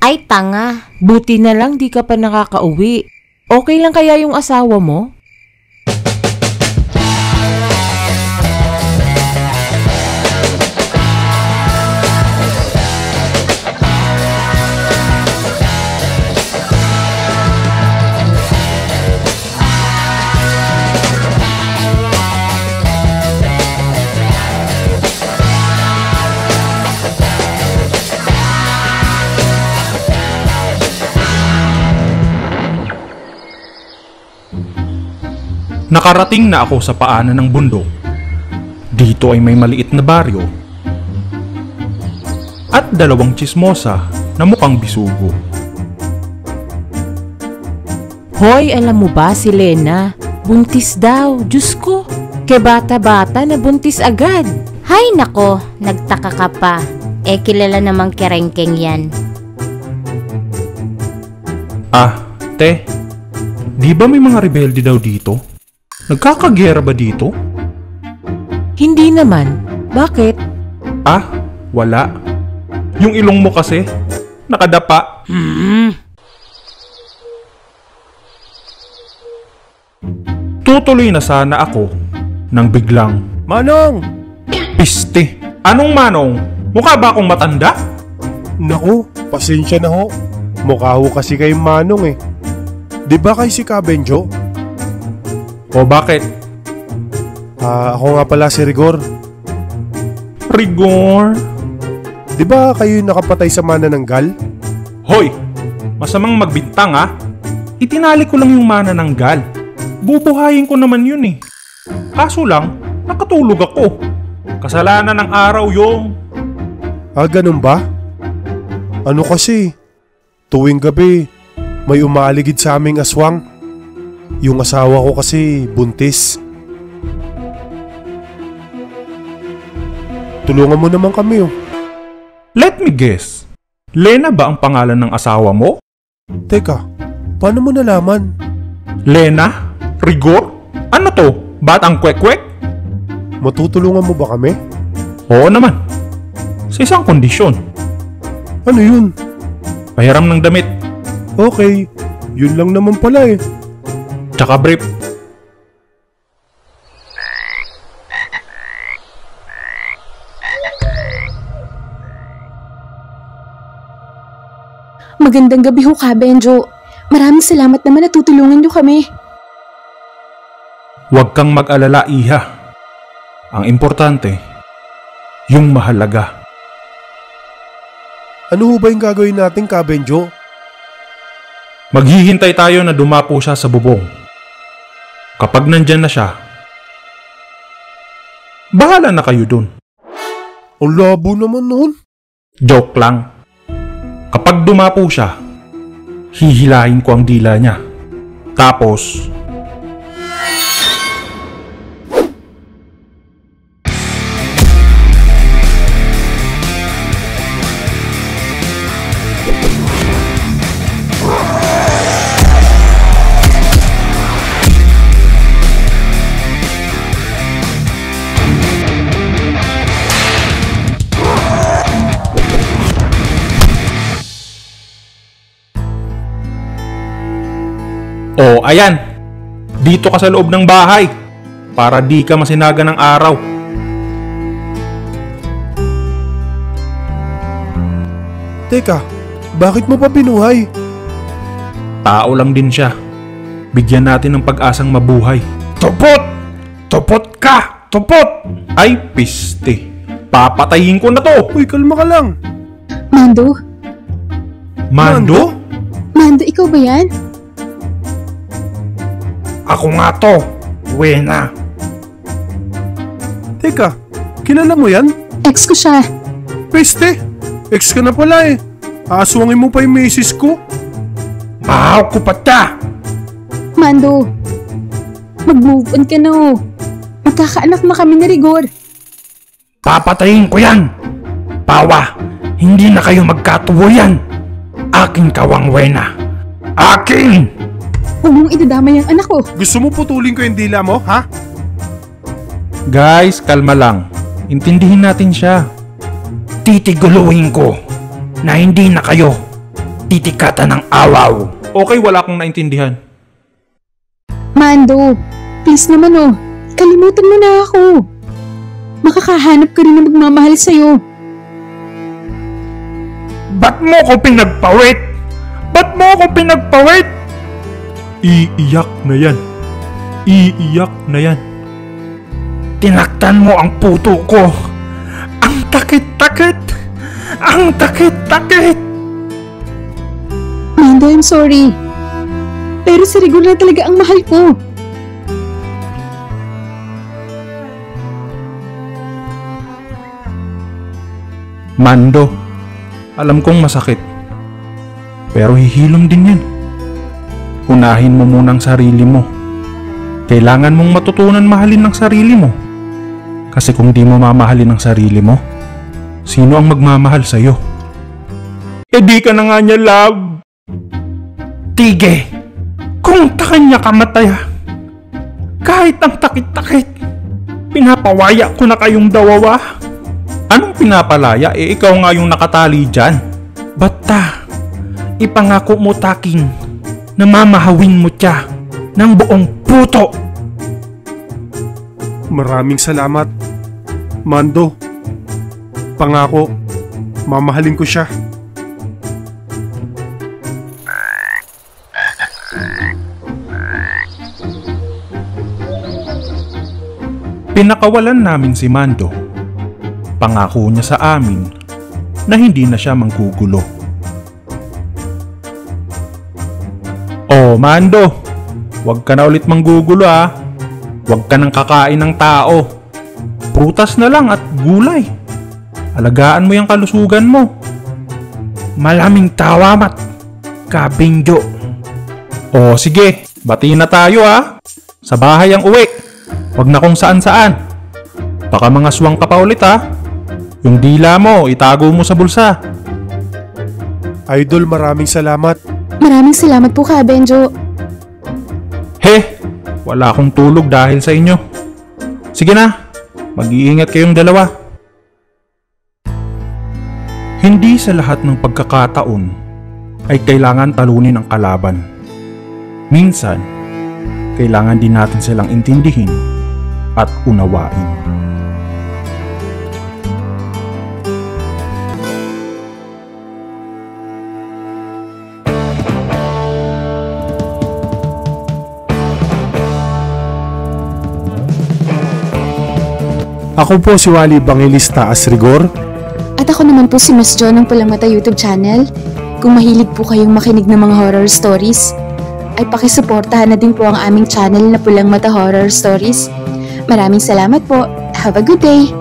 Ay, tanga. Buti na lang di ka pa nakakauwi. Okay lang kaya yung asawa mo? Nakarating na ako sa paanan ng bundok. Dito ay may maliit na baryo at dalawang tsismosa na mukhang bisugo. Hoy, alam mo ba si Lena? Buntis daw. Diyos ko, ke bata-bata na buntis agad. Hay nako, nagtaka ka pa. Kilala namang kerengkeng yan. Te, di ba may mga rebelde daw dito? Nagkakagera ba dito? Hindi naman. Bakit? Wala. Yung ilong mo kasi, nakadapa. Tutuloy na sana ako nang biglang, Manong! piste. Anong manong? Mukha ba akong matanda? Naku, pasensya na ho. Mukha ho kasi kayong Manong eh. Di ba kay si Kabenjo? O bakit? Ako nga pala si Rigor. Rigor? Di ba kayo yung nakapatay sa manananggal? Hoy! Masamang magbintang Itinali ko lang yung manananggal. Bubuhayin ko naman yun eh. Kaso lang, nakatulog ako. Kasalanan ng araw yung... Ganun ba? Ano kasi? Tuwing gabi, may umaaligid sa aming aswang. Yung asawa ko kasi buntis. Tulungan mo naman kami Let me guess. Lena ba ang pangalan ng asawa mo? Teka, paano mo nalaman? Lena? Rigor? Ano to? Batang kwek-kwek? Matutulungan mo ba kami? Oo naman. Sa isang kondisyon. Ano yun? Pahiram ng damit. Okay, yun lang naman pala Tsaka brief. Magandang gabi ho, Kabenjo. Maraming salamat naman na tutulungan niyo kami. Huwag kang mag-alala, Iha. Ang importante, yung mahalaga. Ano ho ba yung gagawin natin, Kabenjo? Maghihintay tayo na dumapo siya sa bubong. Kapag nandyan na siya, bahala na kayo dun. Ang labo naman noon. Joke lang. Kapag dumapo siya, hihilahin ko ang dila niya. Tapos, ayan. Dito ka sa loob ng bahay para di ka masinaga ng araw. Teka, bakit mo pa binuhay? Tao lang din siya. Bigyan natin ng pag-asang mabuhay. Tupot! Tupot ka! Tupot! Ay, piste. Papatayin ko na to! Uy, kalma ka lang. Mando? Mando? Mando, ikaw ba yan? Ako nga to, Wena. Teka, kilala mo yan? Ex ko siya. Peste, ex ka na pala Aaswangin mo pa yung misis ko. Mahaw ko pata! Mando, mag-move on ka na Magkakaanak na kami ni Rigor. Papatayin ko yan! Pawa, hindi na kayo magkatuloyan. Aking kawang Wena. Aking! Huwag mong idadamay ang anak ko. Gusto mo putulin ko yung dila mo, ha? Guys, kalma lang. Intindihin natin siya. Titiguluhin ko na hindi na kayo titikatan ng awaw. Okay, wala akong naintindihan. Mando, please naman oh. Kalimutan mo na ako. Makakahanap ka rin na magmamahal sa'yo. Ba't mo ko pinagpawit? Ba't mo ko pinagpawit? Iiyak na yan. Iiyak na yan. Tinaktan mo ang puto ko. Ang takit-takit. Ang takit-takit. Mando, I'm sorry. Pero si Rigor na talaga ang mahal ko. Mando, alam kong masakit. Pero hihilom din yan. Unahin mo munang sarili mo. Kailangan mong matutunan mahalin ng sarili mo. Kasi kung di mo mamahalin ang sarili mo, sino ang magmamahal sa'yo? Eh di ka na nga niya, love. Tige, kung takanya kamataya, kahit ang takit-takit, pinapawaya ko na kayong dawawa. Anong pinapalaya? Eh ikaw nga yung nakatali dyan. Basta, ipangako mo takin na mamahawin mo siya ng buong puto. Maraming salamat, Mando. Pangako, mamahalin ko siya. Pinakawalan namin si Mando. Pangako niya sa amin na hindi na siya manggugulo. Oh, Mando, huwag ka na ulit manggugulo ah. Huwag ka nang kakain ng tao. Prutas na lang at gulay. Alagaan mo yung kalusugan mo. Malaming tawamat, kabingyo. Oh, sige, bati na tayo ah. Sa bahay ang uwi. Huwag na kung saan-saan. Baka mga swang ka pa ulit ah. Yung dila mo, itago mo sa bulsa. Idol, maraming salamat. Maraming salamat po ka, Benjo. He, wala akong tulog dahil sa inyo. Sige na, mag-iingat kayong dalawa. Hindi sa lahat ng pagkakataon ay kailangan talunin ang kalaban. Minsan, kailangan din natin silang intindihin at unawain. Ako po si Wally Bangilista as Rigor. At ako naman po si Miss Jo ng Pulang Mata YouTube channel. Kung mahilig po kayong makinig ng mga horror stories, ay pakisuportahan na din po ang aming channel na Pulang Mata Horror Stories. Maraming salamat po. Have a good day!